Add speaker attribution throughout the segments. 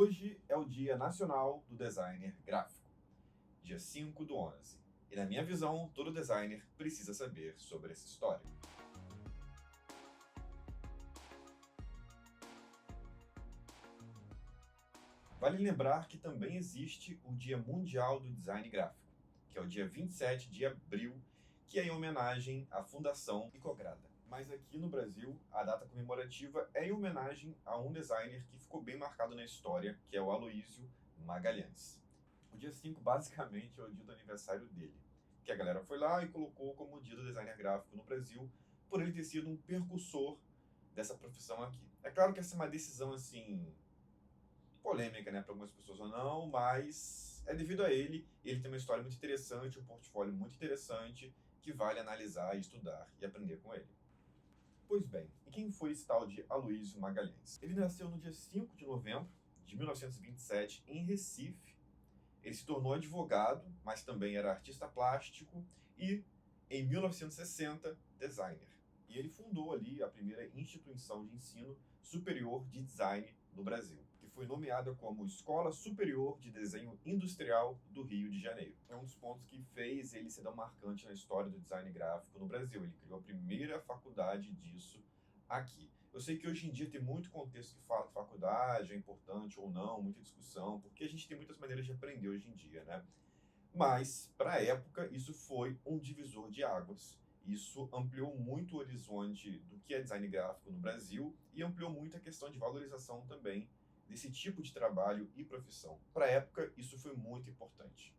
Speaker 1: Hoje é o Dia Nacional do Designer Gráfico, dia 5/11. E na minha visão, todo designer precisa saber sobre essa história. Vale lembrar que também existe o Dia Mundial do Design Gráfico, que é o dia 27 de abril, que é em homenagem à Fundação Icograda. Mas aqui no Brasil, a data comemorativa é em homenagem a um designer que ficou bem marcado na história, que é o Aloysio Magalhães. O dia 5 basicamente é o dia do aniversário dele, que a galera foi lá e colocou como o dia do designer gráfico no Brasil, por ele ter sido um precursor dessa profissão aqui. É claro que essa é uma decisão, assim, polêmica, né, para algumas pessoas ou não, mas é devido a ele. Ele tem uma história muito interessante, um portfólio muito interessante, que vale analisar, estudar e aprender com ele. Pois bem, e quem foi esse tal de Aloysio Magalhães? Ele nasceu no dia 5 de novembro de 1927, em Recife. Ele se tornou advogado, mas também era artista plástico e, em 1960, designer. E ele fundou ali a primeira instituição de ensino superior de design no Brasil, que foi nomeada como Escola Superior de Desenho Industrial do Rio de Janeiro. É um dos pontos que fez ele ser tão marcante na história do design gráfico no Brasil. Ele criou a primeira faculdade disso aqui. Eu sei que hoje em dia tem muito contexto que fala que faculdade é importante ou não, muita discussão, porque a gente tem muitas maneiras de aprender hoje em dia, né? Mas, para a época, isso foi um divisor de águas. Isso ampliou muito o horizonte do que é design gráfico no Brasil e ampliou muito a questão de valorização também desse tipo de trabalho e profissão. Para a época, isso foi muito importante.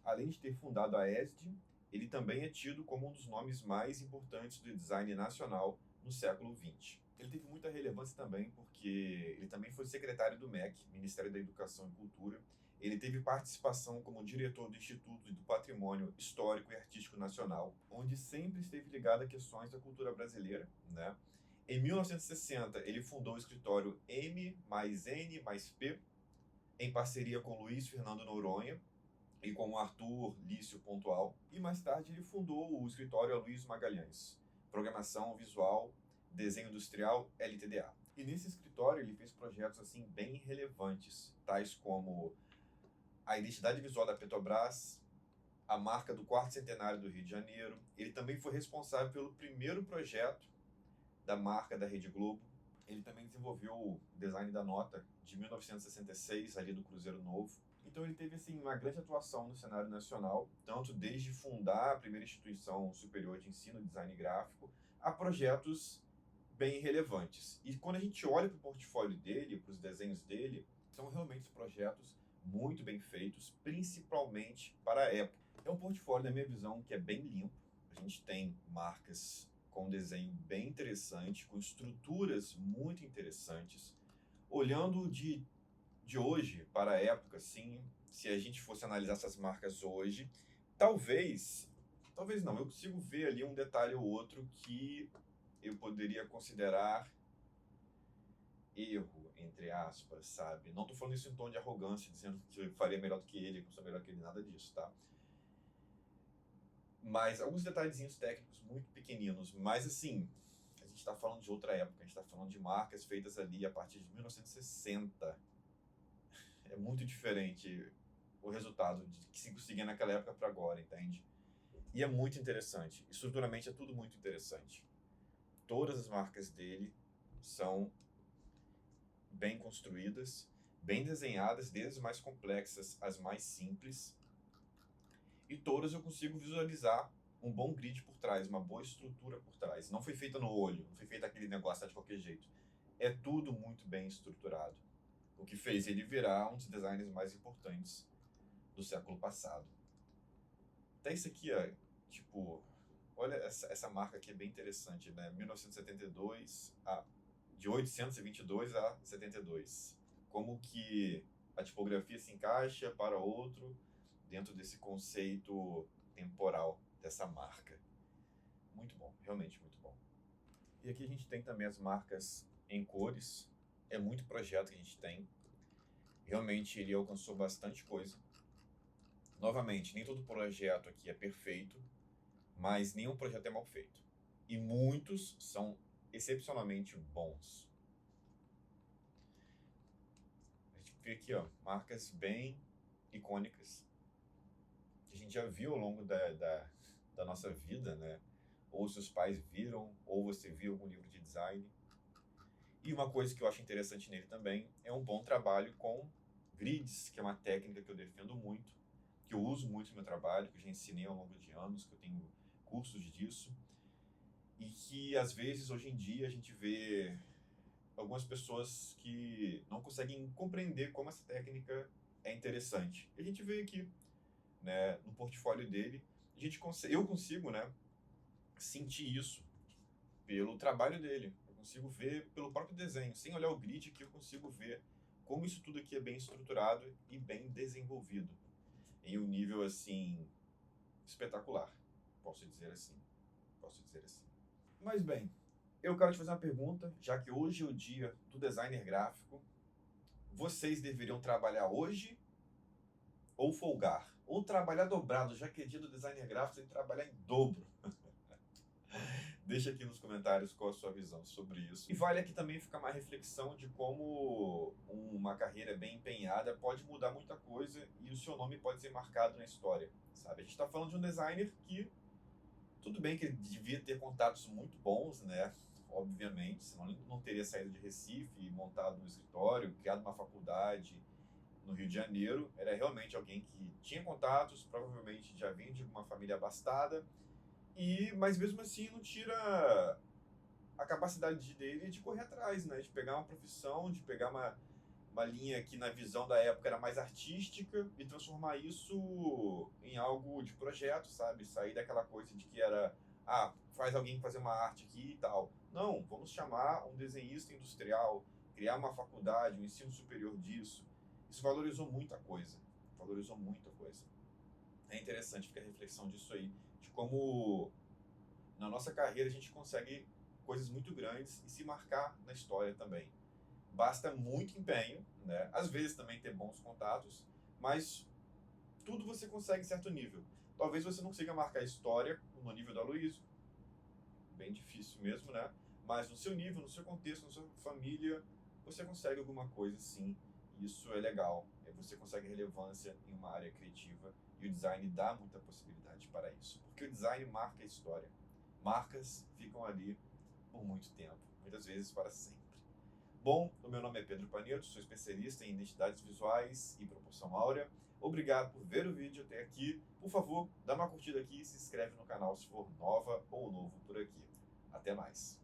Speaker 1: Além de ter fundado a ESD, ele também é tido como um dos nomes mais importantes do design nacional no século XX. Ele teve muita relevância também porque ele também foi secretário do MEC, Ministério da Educação e Cultura. Ele teve participação como diretor do Instituto do Patrimônio Histórico e Artístico Nacional, onde sempre esteve ligado a questões da cultura brasileira, né? Em 1960, ele fundou o escritório M mais N mais P, em parceria com Luiz Fernando Noronha e com Arthur Lício Pontual. E mais tarde ele fundou o escritório Aloysio Magalhães, Programação Visual, Desenho Industrial, LTDA. E nesse escritório ele fez projetos assim bem relevantes, tais como a identidade visual da Petrobras, a marca do quarto centenário do Rio de Janeiro. Ele também foi responsável pelo primeiro projeto da marca da Rede Globo. Ele também desenvolveu o design da nota de 1966, ali do Cruzeiro Novo. Então ele teve assim, uma grande atuação no cenário nacional, tanto desde fundar a primeira instituição superior de ensino de design gráfico, a projetos bem relevantes. E quando a gente olha para o portfólio dele, para os desenhos dele, são realmente projetos muito bem feitos, principalmente para a época. É um portfólio, na minha visão, que é bem limpo. A gente tem marcas com desenho bem interessante, com estruturas muito interessantes. Olhando de hoje para a época, sim, se a gente fosse analisar essas marcas hoje, talvez não, eu consigo ver ali um detalhe ou outro que eu poderia considerar erro, entre aspas, sabe? Não tô falando isso em tom de arrogância, dizendo que eu faria melhor do que ele, que eu sou melhor que ele, nada disso, tá? Mas alguns detalhezinhos técnicos muito pequeninos, mas assim, a gente está falando de outra época, a gente está falando de marcas feitas ali a partir de 1960. É muito diferente o resultado de que se conseguia naquela época para agora, entende? E é muito interessante. Estruturalmente é tudo muito interessante. Todas as marcas dele são bem construídas, bem desenhadas, desde as mais complexas às mais simples. E todas eu consigo visualizar um bom grid por trás, uma boa estrutura por trás. Não foi feita no olho, não foi feita aquele negócio de qualquer jeito. É tudo muito bem estruturado. O que fez ele virar um dos designers mais importantes do século passado. Até isso aqui, ó, tipo, olha essa marca aqui é bem interessante, né? 1972, de 822 a 72. Como que a tipografia se encaixa para outro dentro desse conceito temporal dessa marca. Muito bom, realmente muito bom. E aqui a gente tem também as marcas em cores. É muito projeto que a gente tem. Realmente ele alcançou bastante coisa. Novamente, nem todo projeto aqui é perfeito, mas nenhum projeto é mal feito. E muitos são excepcionalmente bons. A gente vê aqui, ó, marcas bem icônicas que a gente já viu ao longo da nossa vida, né? Ou seus pais viram, ou você viu algum livro de design. E uma coisa que eu acho interessante nele também é um bom trabalho com grids, que é uma técnica que eu defendo muito, que eu uso muito no meu trabalho, que eu já ensinei ao longo de anos, que eu tenho cursos disso, e que às vezes hoje em dia a gente vê algumas pessoas que não conseguem compreender como essa técnica é interessante. E a gente vê aqui, né, no portfólio dele, eu consigo, né, sentir isso pelo trabalho dele. Eu consigo ver pelo próprio desenho, sem olhar o grid aqui, eu consigo ver como isso tudo aqui é bem estruturado e bem desenvolvido, em um nível assim espetacular, posso dizer assim, posso dizer assim. Mas bem, eu quero te fazer uma pergunta, já que hoje é o dia do designer gráfico. Vocês deveriam trabalhar hoje ou folgar? Ou trabalhar dobrado, já que é dia do designer gráfico, tem que trabalhar em dobro. Deixa aqui nos comentários qual a sua visão sobre isso. E vale aqui também ficar uma reflexão de como uma carreira bem empenhada pode mudar muita coisa e o seu nome pode ser marcado na história, sabe? A gente está falando de um designer que, tudo bem que ele devia ter contatos muito bons, né? Obviamente, senão ele não teria saído de Recife, montado um escritório, criado uma faculdade no Rio de Janeiro. Era realmente alguém que tinha contatos, provavelmente já vinha de uma família abastada, mas mesmo assim não tira a capacidade dele de correr atrás, né? De pegar uma profissão, de pegar uma linha que na visão da época era mais artística e transformar isso em algo de projeto, sabe? Sair daquela coisa de que era, faz alguém fazer uma arte aqui e tal. Não, vamos chamar um desenhista industrial, criar uma faculdade, um ensino superior disso. Isso valorizou muita coisa, valorizou muita coisa. É interessante ficar a reflexão disso aí, de como na nossa carreira a gente consegue coisas muito grandes e se marcar na história também. Basta muito empenho, né? Às vezes também ter bons contatos, mas tudo você consegue em certo nível. Talvez você não consiga marcar a história no nível da Luísa, bem difícil mesmo, né? Mas no seu nível, no seu contexto, na sua família, você consegue alguma coisa sim. Isso é legal. Você consegue relevância em uma área criativa e o design dá muita possibilidade para isso. Porque o design marca a história. Marcas ficam ali por muito tempo, muitas vezes para sempre. Bom, o meu nome é Pedro Paneto, sou especialista em identidades visuais e proporção áurea. Obrigado por ver o vídeo até aqui. Por favor, dá uma curtida aqui e se inscreve no canal se for nova ou novo por aqui. Até mais.